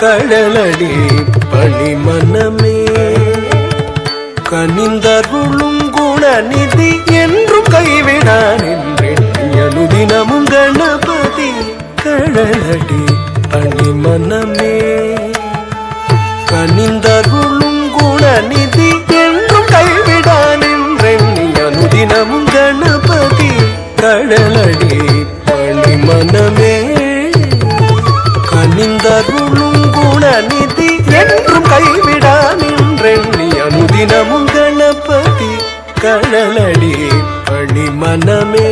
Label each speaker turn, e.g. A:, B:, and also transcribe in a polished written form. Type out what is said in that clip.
A: கடலடி பணிமனமே கனிந்தருளும் குணநிதி என்றும் கைவிடான் என்றெண்ணியனுதினமும் கணபதி கடலடி பணிமனமே கனிந்தருளும் குணநிதி என்றும் கைவிடான் என்றெண்ணியனுதினமும் கணபதி கடலடி பணிமனமே கனிந்தருளும் குணநிதி என்றும் கைவிடான் என்றெண்ணி அனுதினமும் கணபதி கடலடி பணிமனமே